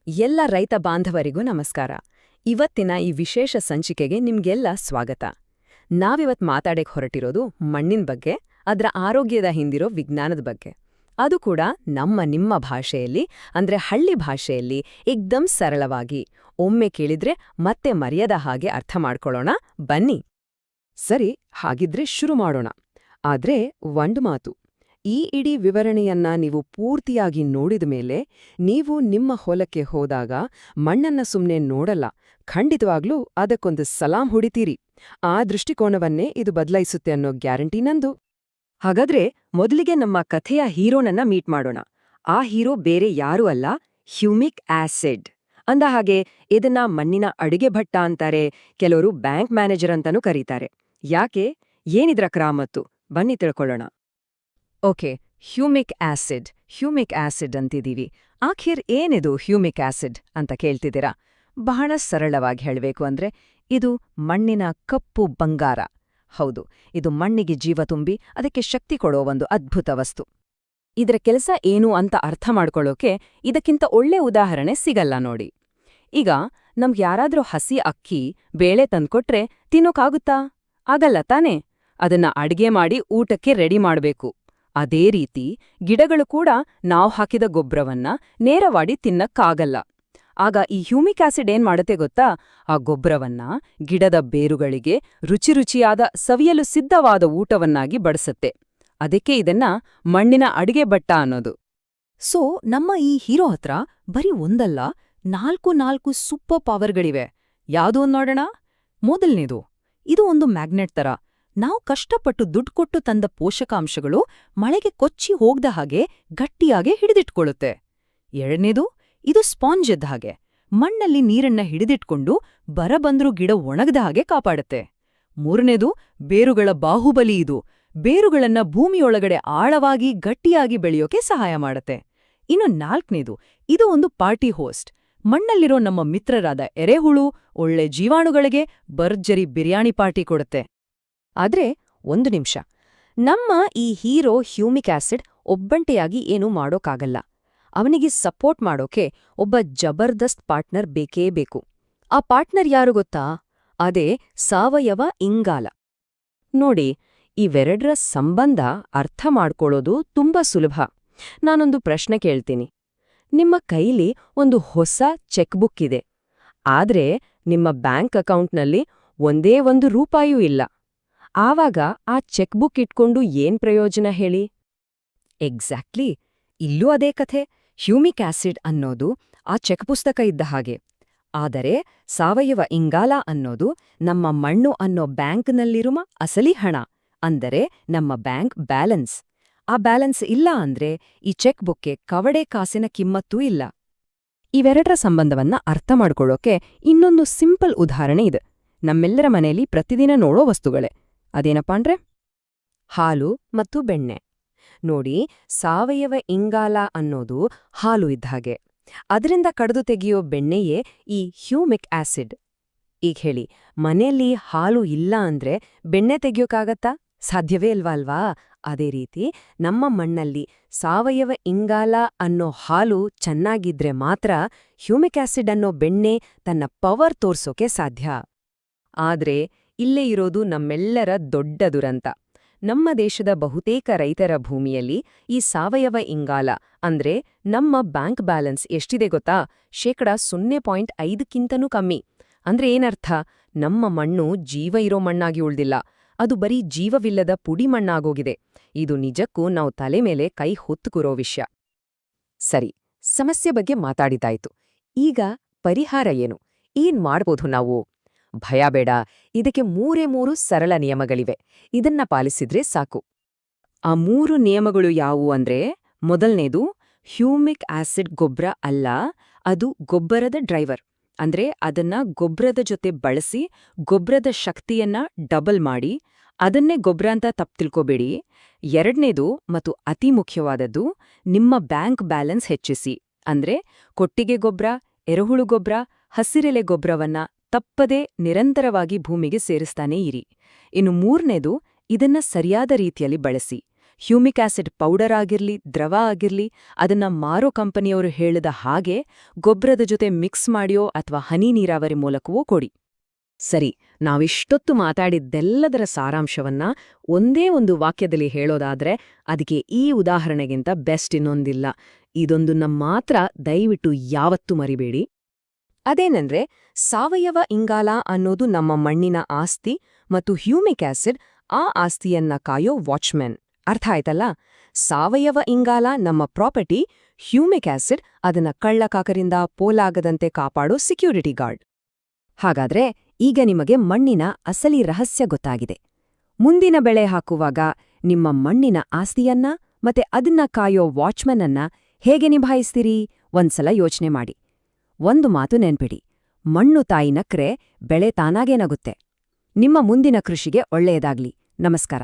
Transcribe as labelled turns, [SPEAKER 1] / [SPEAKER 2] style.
[SPEAKER 1] ಎಲ್ಲ ರೈತ ಬಾಂಧವರಿಗೂ ನಮಸ್ಕಾರ. ಇವತ್ತಿನ ಈ ವಿಶೇಷ ಸಂಚಿಕೆಗೆ ನಿಮ್ಗೆಲ್ಲ ಸ್ವಾಗತ. ನಾವಿವತ್ ಮಾತಾಡಕ್ ಹೊರಟಿರೋದು ಮಣ್ಣಿನ ಬಗ್ಗೆ, ಅದರ ಆರೋಗ್ಯದ ಹಿಂದಿರೋ ವಿಜ್ಞಾನದ ಬಗ್ಗೆ. ಅದು ಕೂಡ ನಿಮ್ಮ ಭಾಷೆಯಲ್ಲಿ, ಅಂದ್ರೆ ಹಳ್ಳಿ ಭಾಷೆಯಲ್ಲಿ, ಏಕ್ದಮ್ ಸರಳವಾಗಿ, ಒಮ್ಮೆ ಕೇಳಿದ್ರೆ ಮತ್ತೆ ಮರ್ಯಾದ ಹಾಗೆ ಅರ್ಥ ಮಾಡ್ಕೊಳ್ಳೋಣ ಬನ್ನಿ. ಸರಿ, ಹಾಗಿದ್ರೆ ಶುರು ಮಾಡೋಣ. ಆದ್ರೆ ಒಂದು ಮಾತು, ಈ ಇಡೀ ವಿವರಣೆಯನ್ನ ನೀವು ಪೂರ್ತಿಯಾಗಿ ನೋಡಿದ ಮೇಲೆ ನೀವು ನಿಮ್ಮ ಹೊಲಕ್ಕೆ ಹೋದಾಗ ಮಣ್ಣನ್ನ ಸುಮ್ನೆ ನೋಡಲ್ಲ, ಖಂಡಿತವಾಗ್ಲೂ ಅದಕ್ಕೊಂದು ಸಲಾಂ ಹೊಡಿತೀರಿ. ಆ ದೃಷ್ಟಿಕೋನವನ್ನೇ ಇದು ಬದಲಾಯಿಸುತ್ತೆ ಅನ್ನೋ ಗ್ಯಾರಂಟಿ ನಂದು. ಹಾಗಾದ್ರೆ ಮೊದಲಿಗೆ ನಮ್ಮ ಕಥೆಯ ಹೀರೋನನ್ನ ಮೀಟ್ ಮಾಡೋಣ. ಆ ಹೀರೋ ಬೇರೆ ಯಾರೂ ಅಲ್ಲ, ಹ್ಯೂಮಿಕ್ ಆಸಿಡ್. ಅಂದಹಾಗೆ ಇದನ್ನ ಮಣ್ಣಿನ ಅಡಿಗೆ ಭಟ್ಟ ಅಂತಾರೆ, ಕೆಲವರು ಬ್ಯಾಂಕ್ ಮ್ಯಾನೇಜರ್ ಅಂತಾನೂ ಕರೀತಾರೆ. ಯಾಕೆ, ಏನಿದ್ರ ಕ್ರಾಮತ್ತು, ಬನ್ನಿ ತಿಳ್ಕೊಳ್ಳೋಣ. ಓಕೆ, ಹ್ಯೂಮಿಕ್ ಆಸಿಡ್ ಅಂತಿದೀವಿ. ಆಖಿರ್ ಏನಿದು ಹ್ಯೂಮಿಕ್ ಆಸಿಡ್ ಅಂತ ಕೇಳ್ತಿದ್ದೀರಾ? ಬಹಳ ಸರಳವಾಗಿ ಹೇಳಬೇಕು ಅಂದ್ರೆ ಇದು ಮಣ್ಣಿನ ಕಪ್ಪು ಬಂಗಾರ. ಹೌದು, ಇದು ಮಣ್ಣಿಗೆ ಜೀವ ತುಂಬಿ ಅದಕ್ಕೆ ಶಕ್ತಿ ಕೊಡೋ ಒಂದು ಅದ್ಭುತ ವಸ್ತು. ಇದರ ಕೆಲಸ ಏನು ಅಂತ ಅರ್ಥ ಮಾಡ್ಕೊಳ್ಳೋಕೆ ಇದಕ್ಕಿಂತ ಒಳ್ಳೆ ಉದಾಹರಣೆ ಸಿಗಲ್ಲ ನೋಡಿ. ಈಗ ನಮ್ಗೆ ಯಾರಾದ್ರೂ ಹಸಿ ಅಕ್ಕಿ, ಬೇಳೆ ತಂದ್ಕೊಟ್ರೆ ತಿನ್ನೋಕಾಗುತ್ತಾ? ಆಗಲ್ಲ ತಾನೇ. ಅದನ್ನ ಅಡ್ಗೆ ಮಾಡಿ ಊಟಕ್ಕೆ ರೆಡಿ ಮಾಡ್ಬೇಕು. ಅದೇ ರೀತಿ ಗಿಡಗಳು ಕೂಡ ನಾವು ಹಾಕಿದ ಗೊಬ್ಬರವನ್ನ ನೇರವಾಗಿ ತಿನ್ನಕ್ಕಾಗಲ್ಲ. ಆಗ ಈ ಹ್ಯೂಮಿಕ್ ಆಸಿಡ್ ಏನ್ ಮಾಡುತ್ತೆ ಗೊತ್ತಾ? ಆ ಗೊಬ್ಬರವನ್ನ ಗಿಡದ ಬೇರುಗಳಿಗೆ ರುಚಿಯಾದ, ಸವಿಯಲು ಸಿದ್ಧವಾದ ಊಟವನ್ನಾಗಿ ಬಡಿಸುತ್ತೆ. ಅದಕ್ಕೆ ಇದನ್ನ ಮಣ್ಣಿನ ಅಡಿಗೆ ಭಟ್ಟ ಅನ್ನೋದು. ಸೊ ನಮ್ಮ ಈ ಹೀರೋ ಹತ್ರ ಬರೀ ಒಂದಲ್ಲ, ನಾಲ್ಕು ಸೂಪರ್ ಪವರ್ಗಳಿವೆ. ಯಾವುದೋ ನೋಡೋಣ. ಮೊದಲನೇದು, ಇದು ಒಂದು ಮ್ಯಾಗ್ನೆಟ್ ತರ. ನಾವು ಕಷ್ಟಪಟ್ಟು ದುಡ್ಡು ಕೊಟ್ಟು ತಂದ ಪೋಷಕಾಂಶಗಳು ಮಳೆಗೆ ಕೊಚ್ಚಿ ಹೋಗ್ದ ಹಾಗೆ ಗಟ್ಟಿಯಾಗೆ ಹಿಡಿದಿಟ್ಕೊಳ್ಳುತ್ತೆ. ಎರಡನೇದು, ಇದು ಸ್ಪಾಂಜ್ ಇದ್ದ ಹಾಗೆ, ಮಣ್ಣಲ್ಲಿ ನೀರನ್ನ ಹಿಡಿದಿಟ್ಕೊಂಡು ಬರಬಂದ್ರೂ ಗಿಡ ಒಣಗದ ಹಾಗೆ ಕಾಪಾಡುತ್ತೆ. ಮೂರನೇದು, ಬೇರುಗಳ ಬಾಹುಬಲಿ ಇದು. ಬೇರುಗಳನ್ನ ಭೂಮಿಯೊಳಗಡೆ ಆಳವಾಗಿ ಗಟ್ಟಿಯಾಗಿ ಬೆಳೆಯೋಕೆ ಸಹಾಯ ಮಾಡುತ್ತೆ. ಇನ್ನು ನಾಲ್ಕನೇದು, ಇದು ಒಂದು ಪಾರ್ಟಿ ಹೋಸ್ಟ್. ಮಣ್ಣಲ್ಲಿರೋ ನಮ್ಮ ಮಿತ್ರರಾದ ಎರೆಹುಳು, ಒಳ್ಳೆ ಜೀವಾಣುಗಳಿಗೆ ಭರ್ಜರಿ ಬಿರಿಯಾನಿ ಪಾರ್ಟಿ ಕೊಡುತ್ತೆ. ಆದ್ರೆ ಒಂದು ನಿಮಿಷ, ನಮ್ಮ ಈ ಹೀರೋ ಹ್ಯೂಮಿಕ್ ಆಸಿಡ್ ಒಬ್ಬಂಟಿಯಾಗಿ ಏನೂ ಮಾಡೋಕ್ಕಾಗಲ್ಲ. ಅವನಿಗೆ ಸಪೋರ್ಟ್ ಮಾಡೋಕೆ ಒಬ್ಬ ಜಬರ್ದಸ್ತ್ ಪಾರ್ಟ್ನರ್ ಬೇಕೇ ಬೇಕು. ಆ ಪಾರ್ಟ್ನರ್ ಯಾರು ಗೊತ್ತಾ? ಅದೇ ಸಾವಯವ ಇಂಗಾಲ. ನೋಡಿ, ಇವೆರಡರ ಸಂಬಂಧ ಅರ್ಥ ಮಾಡ್ಕೊಳ್ಳೋದು ತುಂಬಾ ಸುಲಭ. ನಾನೊಂದು ಪ್ರಶ್ನೆ ಕೇಳ್ತೀನಿ. ನಿಮ್ಮ ಕೈಲಿ ಒಂದು ಹೊಸ ಚೆಕ್ ಬುಕ್ ಇದೆ, ಆದ್ರೆ ನಿಮ್ಮ ಬ್ಯಾಂಕ್ ಅಕೌಂಟ್ನಲ್ಲಿ ಒಂದೇ ₹1 ಇಲ್ಲ. ಆವಾಗ ಆ ಚೆಕ್ ಬುಕ್ ಇಟ್ಕೊಂಡು ಏನ್ ಪ್ರಯೋಜನ ಹೇಳಿ? ಎಕ್ಸಾಕ್ಟ್ಲಿ, ಇಲ್ಲೂ ಅದೇ ಕಥೆ. ಹ್ಯೂಮಿಕ್ ಆಸಿಡ್ ಅನ್ನೋದು ಆ ಚೆಕ್ ಪುಸ್ತಕ ಇದ್ದ ಹಾಗೆ. ಆದರೆ ಸಾವಯವ ಇಂಗಾಲ ಅನ್ನೋದು ನಮ್ಮ ಮಣ್ಣು ಅನ್ನೋ ಬ್ಯಾಂಕ್ನಲ್ಲಿರುವ ಅಸಲಿ ಹಣ, ಅಂದರೆ ನಮ್ಮ ಬ್ಯಾಂಕ್ ಬ್ಯಾಲೆನ್ಸ್. ಆ ಬ್ಯಾಲೆನ್ಸ್ ಇಲ್ಲ ಅಂದ್ರೆ ಈ ಚೆಕ್ ಬುಕ್ಗೆ ಕವಡೆ ಕಾಸಿನ ಕಿಮ್ಮತ್ತೂ ಇಲ್ಲ. ಇವೆರಡರ ಸಂಬಂಧವನ್ನ ಅರ್ಥ ಮಾಡ್ಕೊಳ್ಳೋಕೆ ಇನ್ನೊಂದು ಸಿಂಪಲ್ ಉದಾಹರಣೆ ಇದೆ. ನಮ್ಮೆಲ್ಲರ ಮನೆಯಲ್ಲಿ ಪ್ರತಿದಿನ ನೋಡೋ ವಸ್ತುಗಳೇ. ಅದೇನಪ್ಪ ಅಂದ್ರೆ ಹಾಲು ಮತ್ತು ಬೆಣ್ಣೆ. ನೋಡಿ, ಸಾವಯವ ಇಂಗಾಲ ಅನ್ನೋದು ಹಾಲು ಇದ್ದ ಹಾಗೆ. ಅದರಿಂದ ಕಡಿದು ತೆಗೆಯೋ ಬೆಣ್ಣೆಯೇ ಈ ಹ್ಯೂಮಿಕ್ ಆಸಿಡ್. ಈಗ ಹೇಳಿ, ಮನೆಯಲ್ಲಿ ಹಾಲು ಇಲ್ಲ ಅಂದ್ರೆ ಬೆಣ್ಣೆ ತೆಗೆಯೋಕ್ಕಾಗತ್ತಾ? ಸಾಧ್ಯವೇ ಅಲ್ವಾ? ಅದೇ ರೀತಿ ನಮ್ಮ ಮಣ್ಣಲ್ಲಿ ಸಾವಯವ ಇಂಗಾಲ ಅನ್ನೋ ಹಾಲು ಚೆನ್ನಾಗಿದ್ರೆ ಮಾತ್ರ ಹ್ಯೂಮಿಕ್ ಆಸಿಡ್ ಅನ್ನೋ ಬೆಣ್ಣೆ ತನ್ನ ಪವರ್ ತೋರ್ಸೋಕೆ ಸಾಧ್ಯ. ಆದ್ರೆ ಇಲ್ಲೇ ಇರೋದು ನಮ್ಮೆಲ್ಲರ ದೊಡ್ಡ ದುರಂತ. ನಮ್ಮ ದೇಶದ ಬಹುತೇಕ ರೈತರ ಭೂಮಿಯಲ್ಲಿ ಈ ಸಾವಯವ ಇಂಗಾಲ ಅಂದ್ರೆ ನಮ್ಮ ಬ್ಯಾಂಕ್ ಬ್ಯಾಲೆನ್ಸ್ ಎಷ್ಟಿದೆ ಗೊತ್ತಾ? 0.5ಕ್ಕಿಂತನೂ ಕಮ್ಮಿ. ಅಂದ್ರೆ ಏನರ್ಥ? ನಮ್ಮ ಮಣ್ಣು ಜೀವ ಇರೋ ಮಣ್ಣಾಗಿ ಉಳ್ದಿಲ್ಲ, ಅದು ಬರೀ ಜೀವವಿಲ್ಲದ ಪುಡಿ ಮಣ್ಣಾಗೋಗಿದೆ. ಇದು ನಿಜಕ್ಕೂ ನಾವು ತಲೆ ಮೇಲೆ ಕೈ ಹೊತ್ತುಕುರೋ ವಿಷಯ. ಸರಿ, ಸಮಸ್ಯೆ ಬಗ್ಗೆ ಮಾತಾಡಿದಾಯ್ತು. ಈಗ ಪರಿಹಾರ ಏನು? ಏನ್ ಮಾಡ್ಬೋದು ನಾವು? ಭಯ ಬೇಡ, ಇದಕ್ಕೆ 3 ಸರಳ ನಿಯಮಗಳಿವೆ. ಇದನ್ನ ಪಾಲಿಸಿದ್ರೆ ಸಾಕು. ಆ 3 ನಿಯಮಗಳು ಯಾವುವು ಅಂದ್ರೆ, ಮೊದಲನೇದು, ಹ್ಯೂಮಿಕ್ ಆಸಿಡ್ ಗೊಬ್ಬರ ಅಲ್ಲ, ಅದು ಗೊಬ್ಬರದ ಡ್ರೈವರ್. ಅಂದ್ರೆ ಅದನ್ನ ಗೊಬ್ಬರದ ಜೊತೆ ಬಳಸಿ ಗೊಬ್ಬರದ ಶಕ್ತಿಯನ್ನ ಡಬಲ್ ಮಾಡಿ ಅದನ್ನೇ ಗೊಬ್ಬರ ಅಂತ ತಪ್ಪು ತಿಳ್ಕೋಬೇಡಿ. ಎರಡನೇದು ಮತ್ತು ಅತಿ ಮುಖ್ಯವಾದದ್ದು, ನಿಮ್ಮ ಬ್ಯಾಂಕ್ ಬ್ಯಾಲೆನ್ಸ್ ಹೆಚ್ಚಿಸಿ. ಅಂದ್ರೆ ಕೊಟ್ಟಿಗೆ ಗೊಬ್ಬರ, ಎರೆಹುಳು ಗೊಬ್ಬರ, ಹಸಿರೆಲೆ ಗೊಬ್ಬರವನ್ನ ತಪ್ಪದೇ ನಿರಂತರವಾಗಿ ಭೂಮಿಗೆ ಸೇರಿಸ್ತಾನೇ ಇರಿ. ಇನ್ನು ಮೂರನೇದು, ಇದನ್ನ ಸರಿಯಾದ ರೀತಿಯಲ್ಲಿ ಬಳಸಿ. ಹ್ಯೂಮಿಕ್ ಆಸಿಡ್ ಪೌಡರ್ ಆಗಿರ್ಲಿ, ದ್ರವ ಆಗಿರ್ಲಿ, ಅದನ್ನ ಮಾರೋ ಕಂಪನಿಯವರು ಹೇಳಿದ ಹಾಗೆ ಗೊಬ್ಬರದ ಜೊತೆ ಮಿಕ್ಸ್ ಮಾಡಿಯೋ ಅಥವಾ ಹನಿ ನೀರಾವರಿ ಮೂಲಕವೋ ಕೊಡಿ. ಸರಿ, ನಾವಿಷ್ಟೊತ್ತು ಮಾತಾಡಿದ್ದೆಲ್ಲದರ ಸಾರಾಂಶವನ್ನ ಒಂದೇ ಒಂದು ವಾಕ್ಯದಲ್ಲಿ ಹೇಳೋದಾದ್ರೆ ಅದಕ್ಕೆ ಈ ಉದಾಹರಣೆಗಿಂತ ಬೆಸ್ಟ್ ಇನ್ನೊಂದಿಲ್ಲ. ಇದೊಂದನ್ನ ಮಾತ್ರ ದಯವಿಟ್ಟು ಯಾವತ್ತೂ ಮರಿಬೇಡಿ. ಅದೇನೆಂದ್ರೆ, ಸಾವಯವ ಇಂಗಾಲ ಅನ್ನೋದು ನಮ್ಮ ಮಣ್ಣಿನ ಆಸ್ತಿ ಮತ್ತು ಹ್ಯೂಮಿಕ್ ಆಸಿಡ್ ಆ ಆಸ್ತಿಯನ್ನ ಕಾಯೋ ವಾಚ್ಮೆನ್. ಅರ್ಥ ಆಯ್ತಲ್ಲ? ಸಾವಯವ ಇಂಗಾಲ ನಮ್ಮ ಪ್ರಾಪರ್ಟಿ, ಹ್ಯೂಮಿಕ್ ಆಸಿಡ್ ಅದನ್ನ ಕಳ್ಳಕಾಕರಿಂದ ಪೋಲಾಗದಂತೆ ಕಾಪಾಡೋ ಸೆಕ್ಯೂರಿಟಿ ಗಾರ್ಡ್. ಹಾಗಾದ್ರೆ ಈಗ ನಿಮಗೆ ಮಣ್ಣಿನ ಅಸಲಿ ರಹಸ್ಯ ಗೊತ್ತಾಗಿದೆ. ಮುಂದಿನ ಬೆಳೆ ಹಾಕುವಾಗ ನಿಮ್ಮ ಮಣ್ಣಿನ ಆಸ್ತಿಯನ್ನ ಮತ್ತೆ ಅದನ್ನ ಕಾಯೋ ವಾಚ್ಮನ್ ಅನ್ನ ಹೇಗೆ ನಿಭಾಯಿಸ್ತೀರಿ ಒಂದ್ಸಲ ಯೋಚನೆ ಮಾಡಿ. ಒಂದು ಮಾತು ನೆನ್ಪಿಡಿ, ಮಣ್ಣು ತಾಯಿ ನಕ್ರೆ ಬೆಳೆ ತಾನಾಗೇ ನಗುತ್ತೆ. ನಿಮ್ಮ ಮುಂದಿನ ಕೃಷಿಗೆ ಒಳ್ಳೆಯದಾಗ್ಲಿ. ನಮಸ್ಕಾರ.